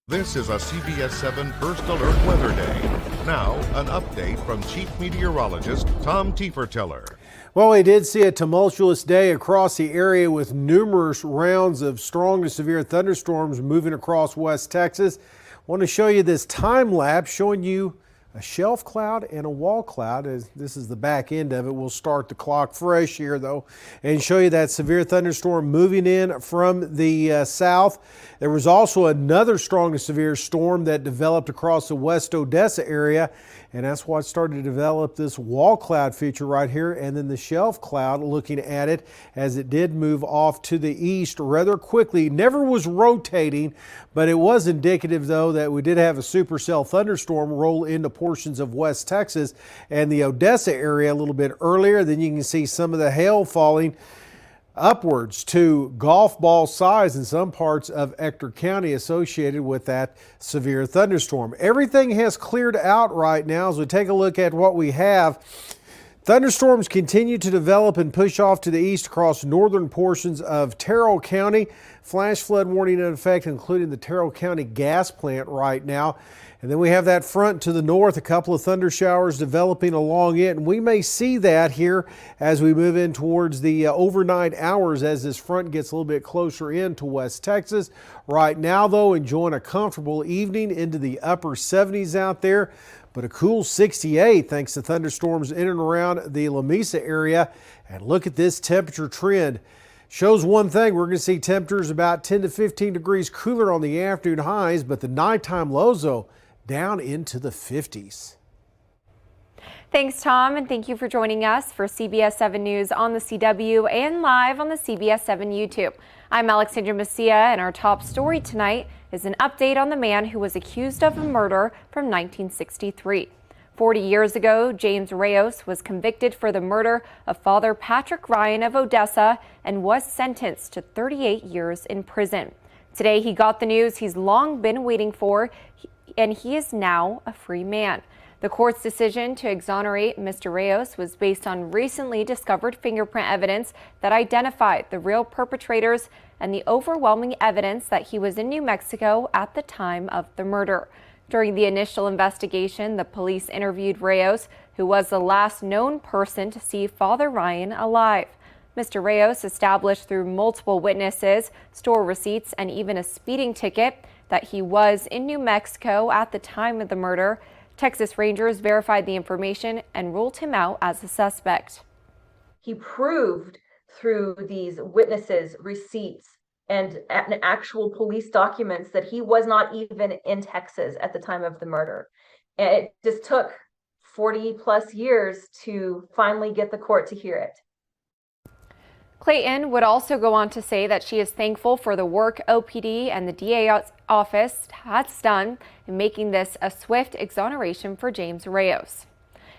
This is a CBS7 First Alert Weather Day. Now, an update from Chief Meteorologist Tom Tiefertiller. Well, we did see a tumultuous day across the area with numerous rounds of strong to severe thunderstorms moving across West Texas. I want to show you this time lapse showing you a shelf cloud and a wall cloud. As this is the back end of it. We'll start the clock fresh here though and show you that severe thunderstorm moving in from the south. There was also another strong to severe storm that developed across the West Odessa area, and that's what started to develop this wall cloud feature right here, and then the shelf cloud looking at it as it did move off to the east rather quickly. Never was rotating, but it was indicative though that we did have a supercell thunderstorm roll into portions of West Texas and the Odessa area a little bit earlier. Then you can see some of the hail falling upwards to golf ball size in some parts of Ector County associated with that severe thunderstorm. Everything has cleared out right now as we take a look at what we have. Thunderstorms continue to develop and push off to the east across northern portions of Terrell County. Flash flood warning in effect, including the Terrell County gas plant right now. And then we have that front to the north, a couple of thunder showers developing along it. And we may see that here as we move in towards the overnight hours as this front gets a little bit closer into West Texas. Right now, though, enjoying a comfortable evening into the upper 70s out there, but a cool 68 thanks to thunderstorms in and around the La Mesa area. And look at this temperature trend. Shows one thing, we're going to see temperatures about 10 to 15 degrees cooler on the afternoon highs, but the nighttime lows, though, down into the 50s. Thanks, Tom, and thank you for joining us for CBS 7 News on the CW and live on the CBS 7 YouTube. I'm Alexandra Macia, and our top story tonight is an update on the man who was accused of a murder from 1963. 40 years ago, James Reyes was convicted for the murder of Father Patrick Ryan of Odessa and was sentenced to 38 years in prison. Today, he got the news he's long been waiting for, and he is now a free man. The court's decision to exonerate Mr. Reyes was based on recently discovered fingerprint evidence that identified the real perpetrators and the overwhelming evidence that he was in New Mexico at the time of the murder. During the initial investigation, the police interviewed Reyes, who was the last known person to see Father Ryan alive. Mr. Reyes established through multiple witnesses, store receipts, and even a speeding ticket that he was in New Mexico at the time of the murder. Texas Rangers verified the information and ruled him out as a suspect. He proved through these witnesses, receipts, and actual police documents that he was not even in Texas at the time of the murder. And it just took 40 plus years to finally get the court to hear it. Clayton would also go on to say that she is thankful for the work OPD and the DA's office has done in making this a swift exoneration for James Reyes.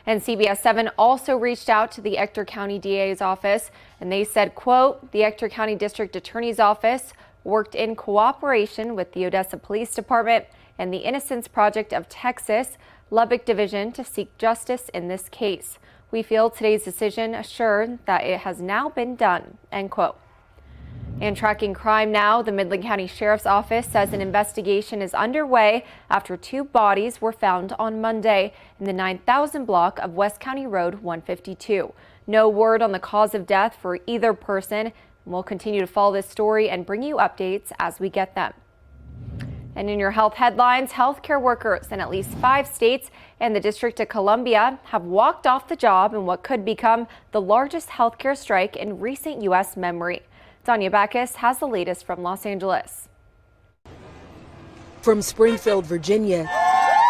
And CBS 7 also reached out to the Ector County DA's office, and they said, quote, the Ector County District Attorney's Office worked in cooperation with the Odessa Police Department and the Innocence Project of Texas, Lubbock Division to seek justice in this case. We feel today's decision assured that it has now been done, end quote. And tracking crime now, the Midland County Sheriff's Office says an investigation is underway after 2 bodies were found on Monday in the 9,000 block of West County Road 152. No word on the cause of death for either person. We'll continue to follow this story and bring you updates as we get them. And in your health headlines, healthcare workers in at least 5 states and the District of Columbia have walked off the job in what could become the largest healthcare strike in recent U.S. memory. Danya Backus has the latest from Los Angeles. From Springfield, Virginia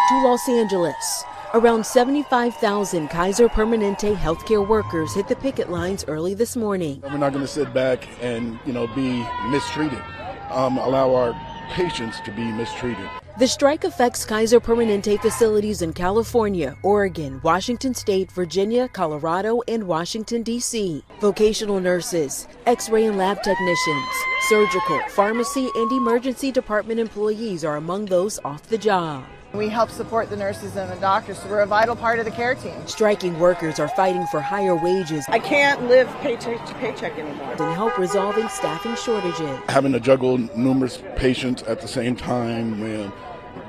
to Los Angeles, around 75,000 Kaiser Permanente healthcare workers hit the picket lines early this morning. We're not going to sit back and, be mistreated, allow our patients to be mistreated. The strike affects Kaiser Permanente facilities in California, Oregon, Washington State, Virginia, Colorado, and Washington, D.C. Vocational nurses, X-ray and lab technicians, surgical, pharmacy, and emergency department employees are among those off the job. We help support the nurses and the doctors, so we're a vital part of the care team. Striking workers are fighting for higher wages. I can't live paycheck to paycheck anymore. And help resolving staffing shortages. Having to juggle numerous patients at the same time,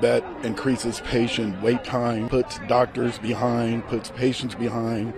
That increases patient wait time, puts doctors behind, puts patients behind.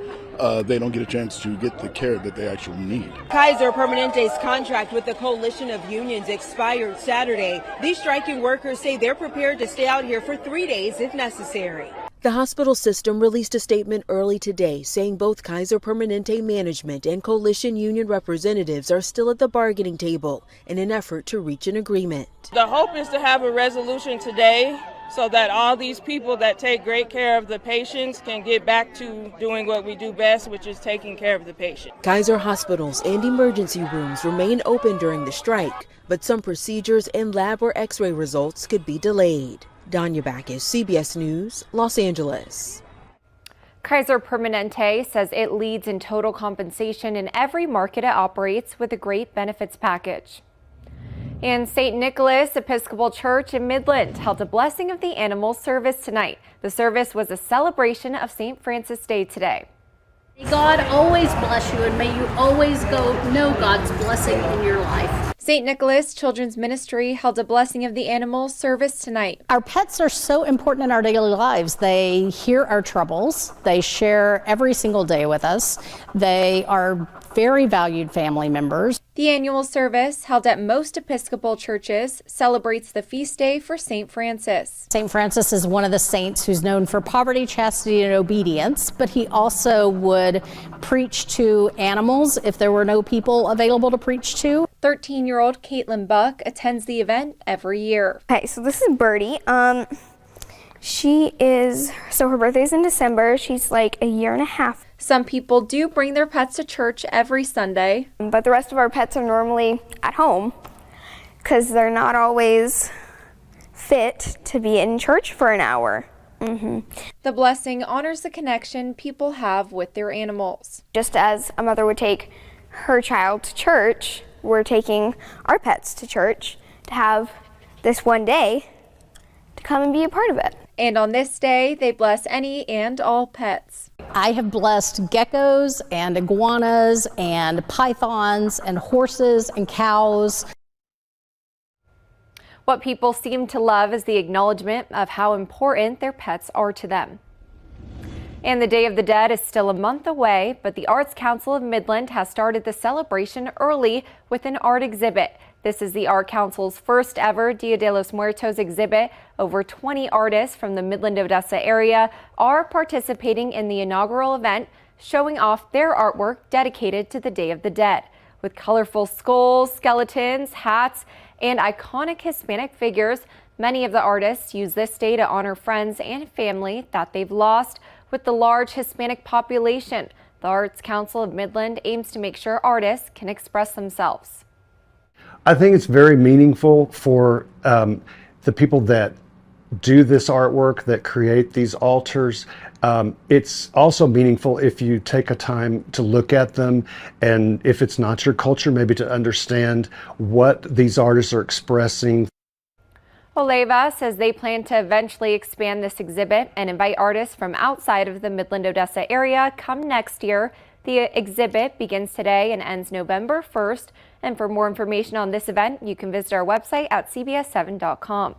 They don't get a chance to get the care that they actually need. Kaiser Permanente's contract with the coalition of unions expired Saturday. These striking workers say they're prepared to stay out here for 3 days if necessary. The hospital system released a statement early today saying both Kaiser Permanente management and coalition union representatives are still at the bargaining table in an effort to reach an agreement. The hope is to have a resolution today so that all these people that take great care of the patients can get back to doing what we do best, which is taking care of the patient. Kaiser hospitals and emergency rooms remain open during the strike, but some procedures and lab or x-ray results could be delayed. Danya Backus, CBS News, Los Angeles. Kaiser Permanente says it leads in total compensation in every market it operates with a great benefits package. And St. Nicholas Episcopal Church in Midland held a Blessing of the Animals service tonight. The service was a celebration of St. Francis Day today. May God always bless you, and may you always know God's blessing in your life. St. Nicholas Children's Ministry held a Blessing of the Animals service tonight. Our pets are so important in our daily lives. They hear our troubles. They share every single day with us. They are very valued family members. The annual service, held at most Episcopal churches, celebrates the feast day for St. Francis. St. Francis is one of the saints who's known for poverty, chastity, and obedience, but he also would preach to animals if there were no people available to preach to. 13-year-old Caitlin Buck attends the event every year. Okay, so this is Birdie. Her birthday's in December. She's like a year and a half. Some people do bring their pets to church every Sunday. But the rest of our pets are normally at home because they're not always fit to be in church for an hour. The blessing honors the connection people have with their animals. Just as a mother would take her child to church, we're taking our pets to church to have this one day to come and be a part of it. And on this day, they bless any and all pets. I have blessed geckos and iguanas and pythons and horses and cows. What people seem to love is the acknowledgement of how important their pets are to them. And the Day of the Dead is still a month away, but the Arts Council of Midland has started the celebration early with an art exhibit. This is the Art Council's first ever Dia de los Muertos exhibit. Over 20 artists from the Midland-Odessa area are participating in the inaugural event, showing off their artwork dedicated to the Day of the Dead. With colorful skulls, skeletons, hats, and iconic Hispanic figures, many of the artists use this day to honor friends and family that they've lost. With the large Hispanic population, the Arts Council of Midland aims to make sure artists can express themselves. I think it's very meaningful for the people that do this artwork, that create these altars. It's also meaningful if you take a time to look at them, and if it's not your culture, maybe to understand what these artists are expressing. Oleva says they plan to eventually expand this exhibit and invite artists from outside of the Midland-Odessa area come next year. The exhibit begins today and ends November 1st. And for more information on this event, you can visit our website at CBS7.com.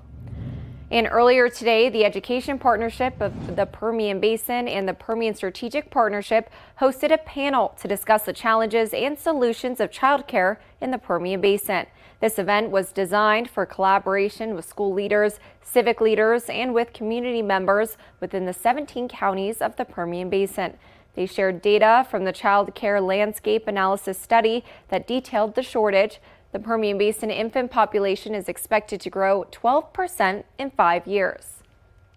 And earlier today, the Education Partnership of the Permian Basin and the Permian Strategic Partnership hosted a panel to discuss the challenges and solutions of childcare in the Permian Basin. This event was designed for collaboration with school leaders, civic leaders, and with community members within the 17 counties of the Permian Basin. They shared data from the Child Care Landscape Analysis Study that detailed the shortage. The Permian Basin infant population is expected to grow 12% in 5 years.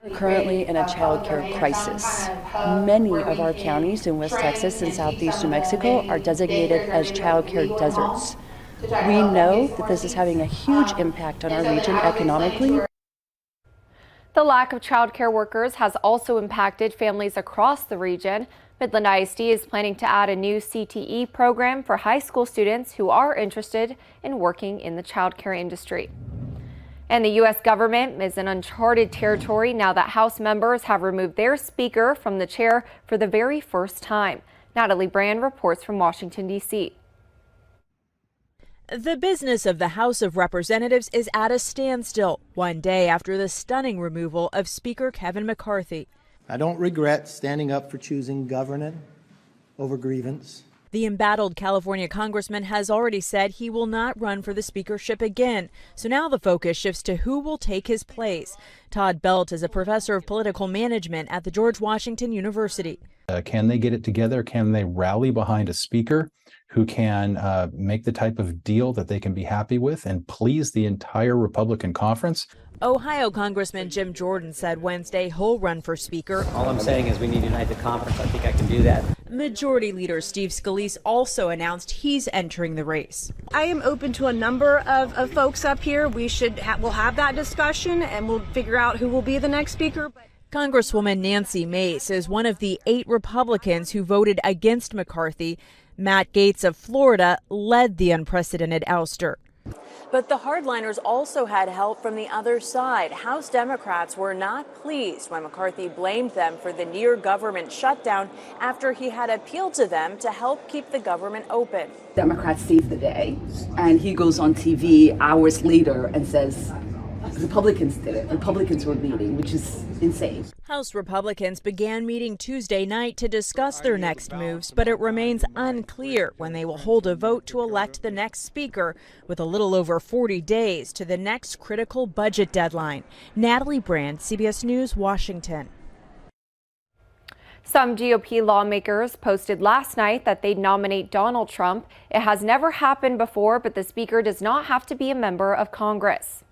We're currently in a child care crisis. Many of our counties in West Texas and Southeast New Mexico are designated as child care deserts. We know that this is having a huge impact on our region economically. The lack of child care workers has also impacted families across the region. Midland ISD is planning to add a new CTE program for high school students who are interested in working in the child care industry. And the U.S. government is in uncharted territory now that House members have removed their speaker from the chair for the very first time. Natalie Brand reports from Washington, D.C. The business of the House of Representatives is at a standstill 1 day after the stunning removal of Speaker Kevin McCarthy. I don't regret standing up for choosing governance over grievance. The embattled California congressman has already said he will not run for the speakership again. So now the focus shifts to who will take his place. Todd Belt is a professor of political management at the George Washington University. Can they get it together? Can they rally behind a speaker who can make the type of deal that they can be happy with and please the entire Republican conference? Ohio Congressman Jim Jordan said Wednesday he'll run for speaker. All I'm saying is we need to unite the conference. I think I can do that. Majority Leader Steve Scalise also announced he's entering the race. I am open to a number of folks up here. We'll have that discussion and we'll figure out who will be the next speaker. Congresswoman Nancy Mace is one of the 8 Republicans who voted against McCarthy. Matt Gaetz of Florida led the unprecedented ouster. But the hardliners also had help from the other side. House Democrats were not pleased when McCarthy blamed them for the near government shutdown after he had appealed to them to help keep the government open. Democrats seize the day, and he goes on TV hours later and says, Republicans did it. Republicans were leading, which is insane. House Republicans began meeting Tuesday night to discuss their next moves, but it remains unclear when they will hold a vote to elect the next speaker, with a little over 40 days to the next critical budget deadline. Natalie Brand, CBS News, Washington. Some GOP lawmakers posted last night that they'd nominate Donald Trump. It has never happened before, but the speaker does not have to be a member of Congress.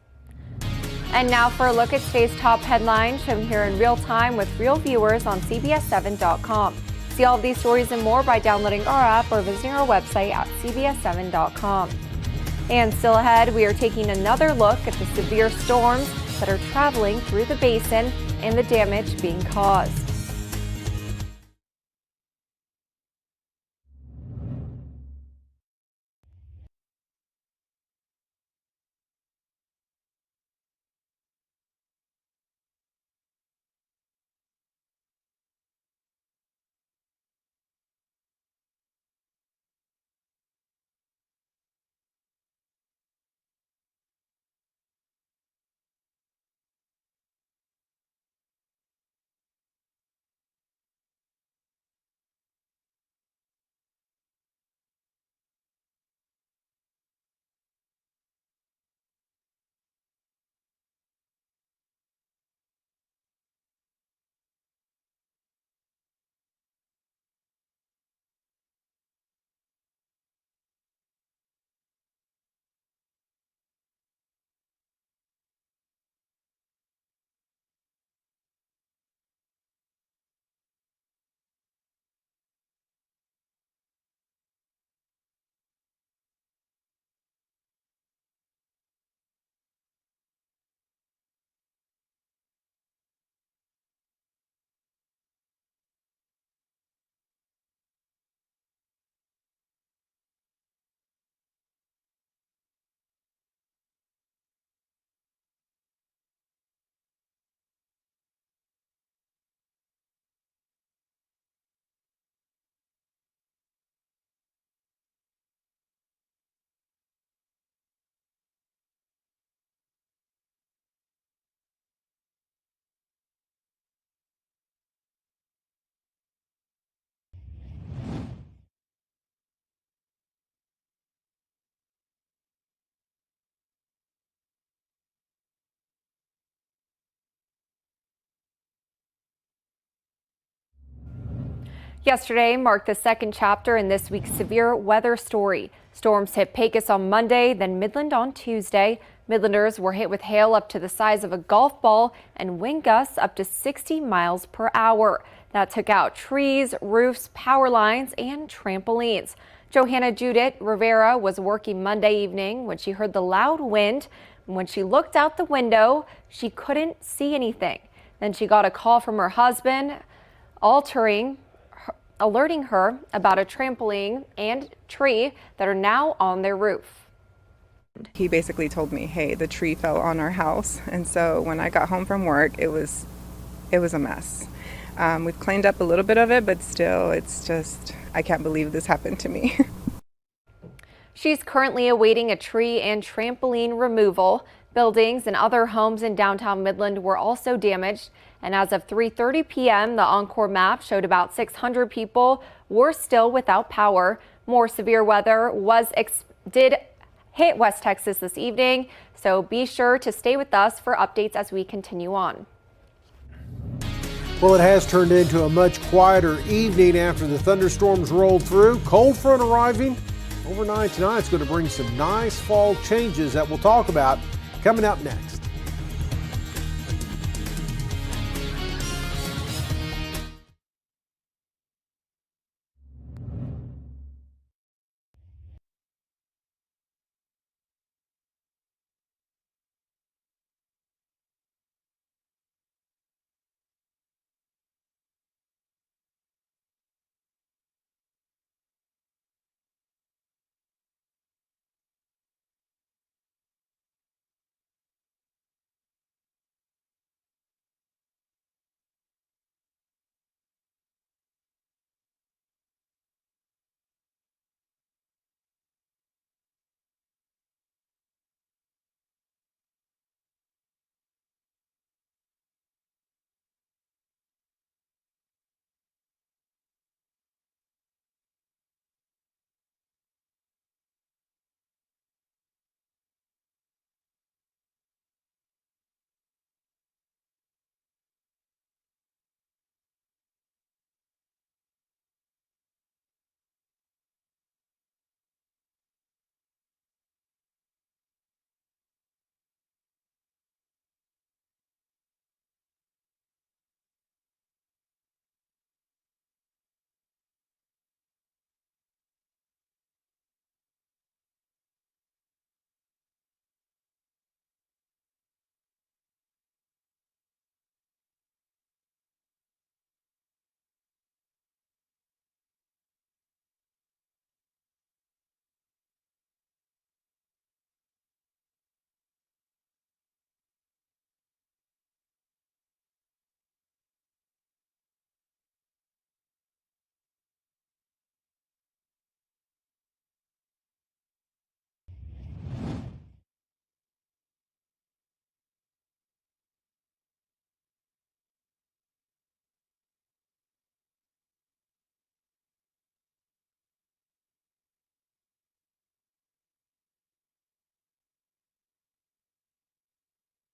And now for a look at today's top headlines, shown here in real time with real viewers on CBS7.com. See all of these stories and more by downloading our app or visiting our website at CBS7.com. And still ahead, we are taking another look at the severe storms that are traveling through the basin and the damage being caused. Yesterday marked the second chapter in this week's severe weather story. Storms hit Pecos on Monday, then Midland on Tuesday. Midlanders were hit with hail up to the size of a golf ball and wind gusts up to 60 miles per hour. That took out trees, roofs, power lines, and trampolines. Johanna Judith Rivera was working Monday evening when she heard the loud wind. When she looked out the window, she couldn't see anything. Then she got a call from her husband, alerting her about a trampoline and tree that are now on their roof. He basically told me, hey, the tree fell on our house. And so when I got home from work, it was a mess. We've cleaned up a little bit of it, but still, it's just, I can't believe this happened to me. She's currently awaiting a tree and trampoline removal. Buildings and other homes in downtown Midland were also damaged. And as of 3:30 p.m., the Encore map showed about 600 people were still without power. More severe weather did hit West Texas this evening, so be sure to stay with us for updates as we continue on. Well, it has turned into a much quieter evening after the thunderstorms rolled through. Cold front arriving overnight tonight. It's going to bring some nice fall changes that we'll talk about coming up next.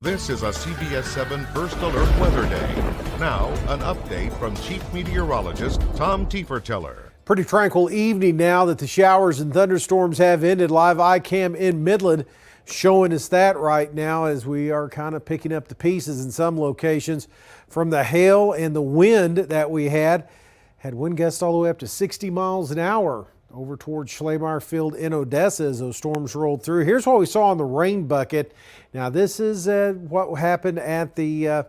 This is a CBS7 First Alert Weather Day. Now, an update from Chief Meteorologist Tom Teefer-Tiller. Pretty tranquil evening now that the showers and thunderstorms have ended. Live iCam in Midland showing us that right now as we are kind of picking up the pieces in some locations from the hail and the wind that we had wind gusts all the way up to 60 miles an hour over towards Schleiermacher Field in Odessa as those storms rolled through. Here's what we saw on the rain bucket. Now this is what happened at the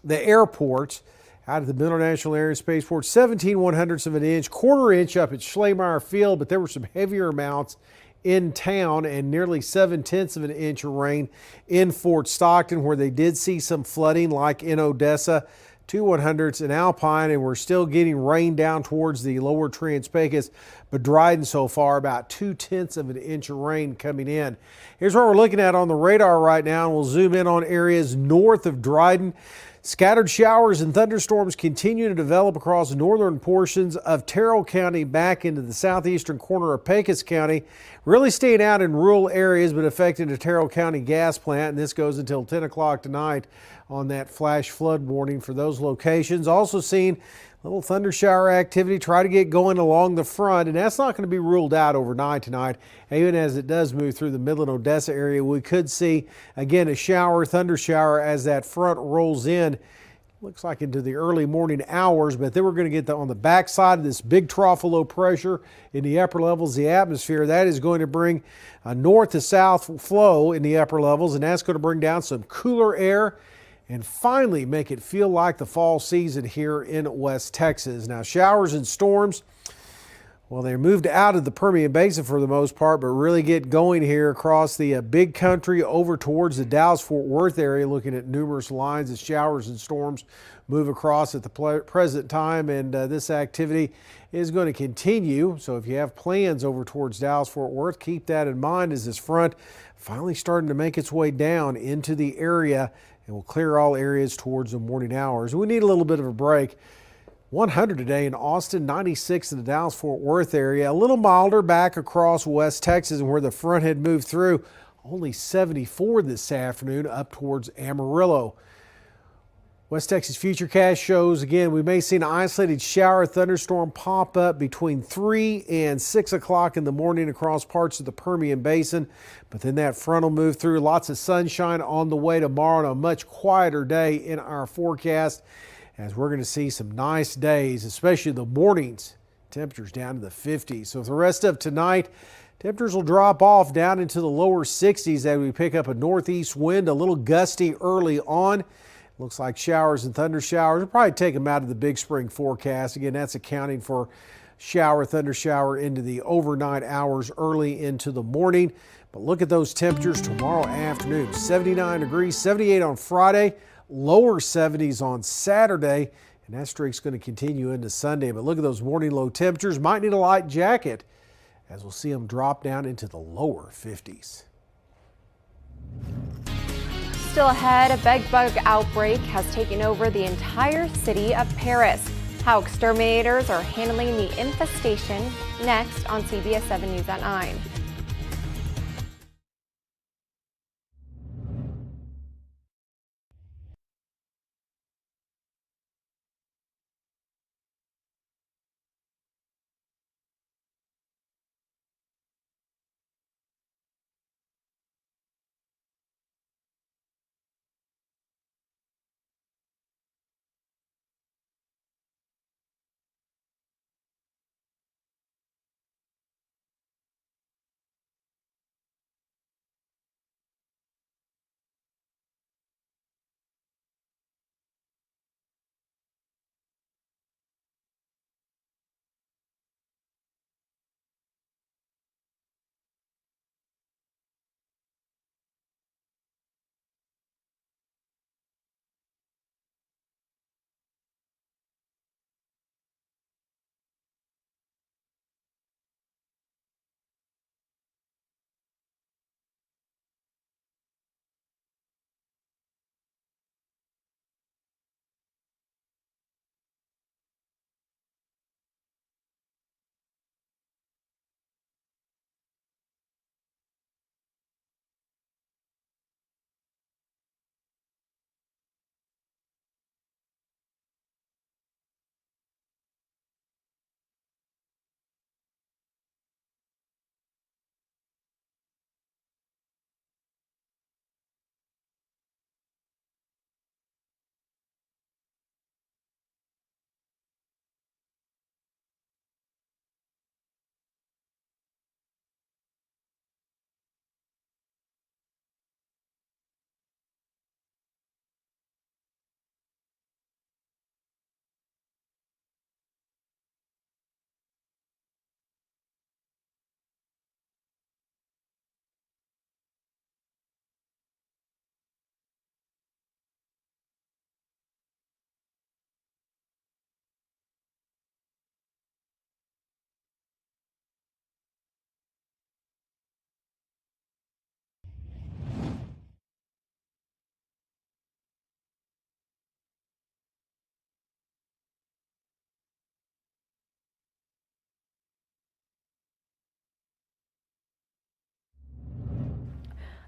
airport out of the Miller National Air and Spaceport. 17/100ths of an inch, quarter inch up at Schleiermacher Field, but there were some heavier amounts in town and nearly 7/10ths of an inch of rain in Fort Stockton, where they did see some flooding like in Odessa. 2/100ths in Alpine, and we're still getting rain down towards the lower Trans-Pecos, but Dryden so far about 2/10ths of an inch of rain coming in. Here's what we're looking at on the radar right now, and we'll zoom in on areas north of Dryden. Scattered showers and thunderstorms continue to develop across northern portions of Terrell County back into the southeastern corner of Pecos County, really staying out in rural areas but affecting the Terrell County gas plant, and this goes until 10 o'clock tonight on that flash flood warning for those locations. Also seeing a little thunder shower activity try to get going along the front, and that's not going to be ruled out overnight tonight. Even as it does move through the Midland Odessa area, we could see again a thunder shower as that front rolls in. Looks like into the early morning hours, but then we're going to get on the backside of this big trough of low pressure in the upper levels of the atmosphere. That is going to bring a north to south flow in the upper levels, and that's going to bring down some cooler air and finally make it feel like the fall season here in West Texas. Now, showers and storms Well, they're moved out of the Permian Basin for the most part, but really get going here across the big country over towards the Dallas-Fort Worth area, looking at numerous lines of showers and storms move across at the present time, and this activity is going to continue. So if you have plans over towards Dallas-Fort Worth, keep that in mind as this front finally starting to make its way down into the area and will clear all areas towards the morning hours. We need a little bit of a break. 100 today in Austin, 96 in the Dallas-Fort Worth area. A little milder back across West Texas and where the front had moved through. Only 74 this afternoon up towards Amarillo. West Texas Futurecast shows, again, we may see an isolated shower thunderstorm pop up between 3 and 6 o'clock in the morning across parts of the Permian Basin. But then that front will move through. Lots of sunshine on the way tomorrow and a much quieter day in our forecast, as we're going to see some nice days, especially the mornings. Temperatures down to the 50s. So for the rest of tonight, temperatures will drop off down into the lower 60s as we pick up a northeast wind, a little gusty early on. Looks like showers and thunder showers. We'll probably take them out of the big spring forecast. Again, that's accounting for shower, thunder shower into the overnight hours early into the morning. But look at those temperatures tomorrow afternoon. 79 degrees, 78 on Friday, lower 70s on Saturday, and that streak's going to continue into Sunday. But look at those morning low temperatures. Might need a light jacket as we'll see them drop down into the lower 50s. Still ahead, a bedbug outbreak has taken over the entire city of Paris. How exterminators are handling the infestation next on CBS7 News at 9.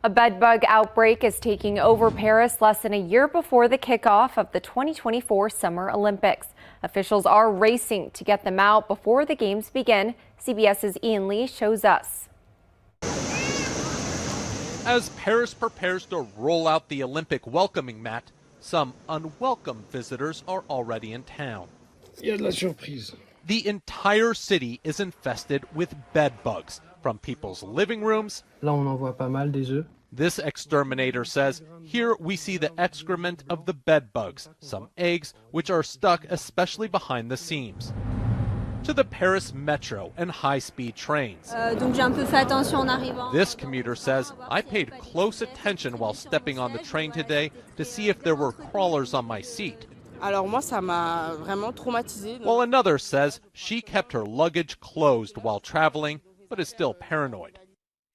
A bedbug outbreak is taking over Paris less than a year before the kickoff of the 2024 Summer Olympics. Officials are racing to get them out before the games begin. CBS's Ian Lee shows us. As Paris prepares to roll out the Olympic welcoming mat, some unwelcome visitors are already in town. The entire city is infested with bed bugs, from people's living rooms. This exterminator says, here we see the excrement of the bed bugs, some eggs, which are stuck especially behind the seams. to the Paris metro and high-speed trains. This commuter says, I paid close attention while stepping on the train today to see if there were crawlers on my seat. While another says she kept her luggage closed while traveling, but is still paranoid.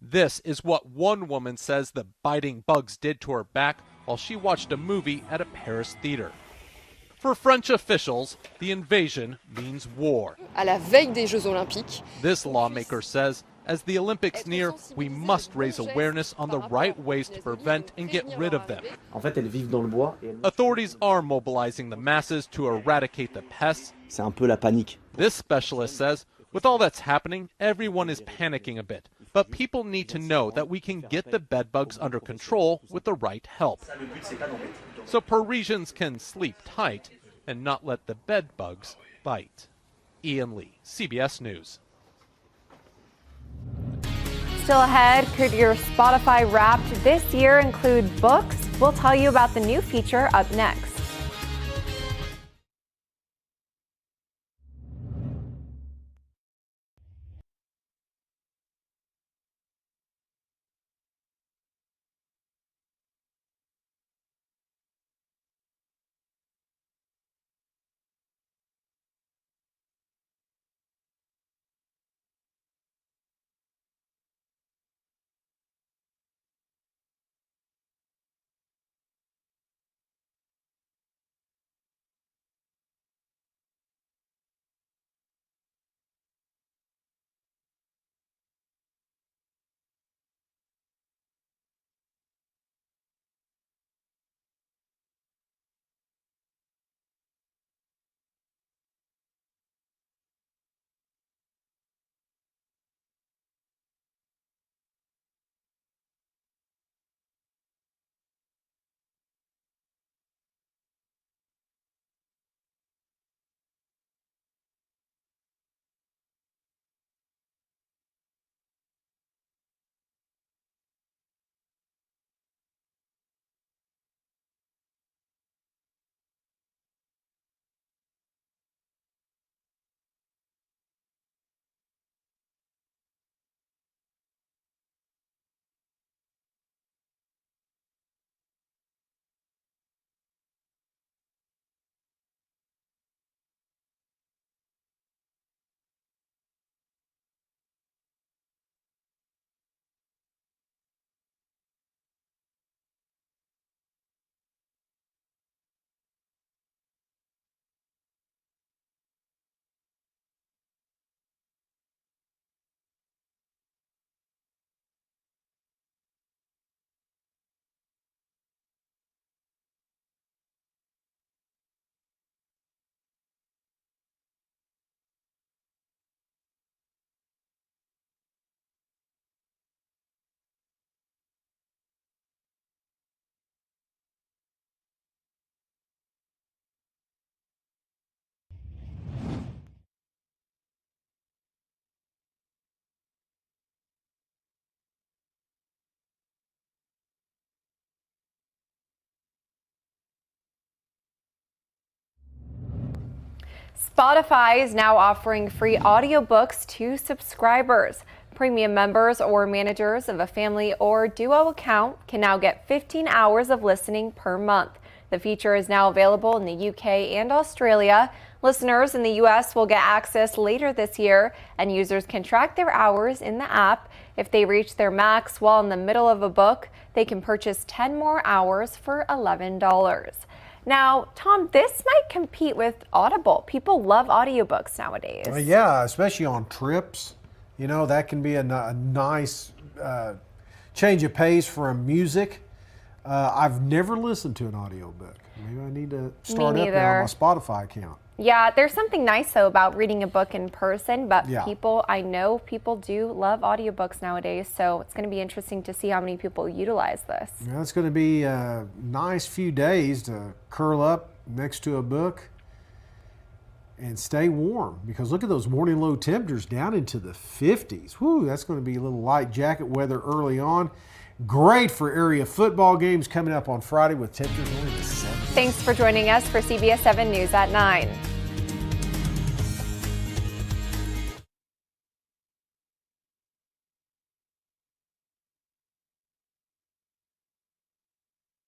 This is what one woman says the biting bugs did to her back while she watched a movie at a Paris theater. For French officials, the invasion means war. À la veille des Jeux Olympiques. This lawmaker says, as the Olympics near, we must raise awareness on the right ways to prevent and get rid of them. Authorities are mobilizing the masses to eradicate the pests. C'est un peu la panique. This specialist says, with all that's happening, everyone is panicking a bit. But people need to know that we can get the bedbugs under control with the right help. So Parisians can sleep tight and not let the bedbugs bite. Ian Lee, CBS News. Still ahead, could your Spotify Wrapped this year include books? We'll tell you about the new feature up next. Spotify is now offering free audiobooks to subscribers. Premium members or managers of a family or duo account can now get 15 hours of listening per month. The feature is now available in the UK and Australia. Listeners in the US will get access later this year, and users can track their hours in the app. If they reach their max while in the middle of a book, they can purchase 10 more hours for $11. Now, Tom, this might compete with Audible. People love audiobooks nowadays. Yeah, especially on trips. You know, that can be a nice change of pace from music. I've never listened to an audiobook. Maybe I need to start up there on my Spotify account. Yeah, there's something nice, though, about reading a book in person, but Yeah. I know people do love audiobooks nowadays, so it's going to be interesting to see how many people utilize this. Yeah, it's going to be a nice few days to curl up next to a book and stay warm, because look at those morning low temperatures down into the 50s. Whew, that's going to be a little light jacket weather early on. Great for area football games coming up on Friday with temperatures only in the 70s. Thanks for joining us for CBS 7 News at 9.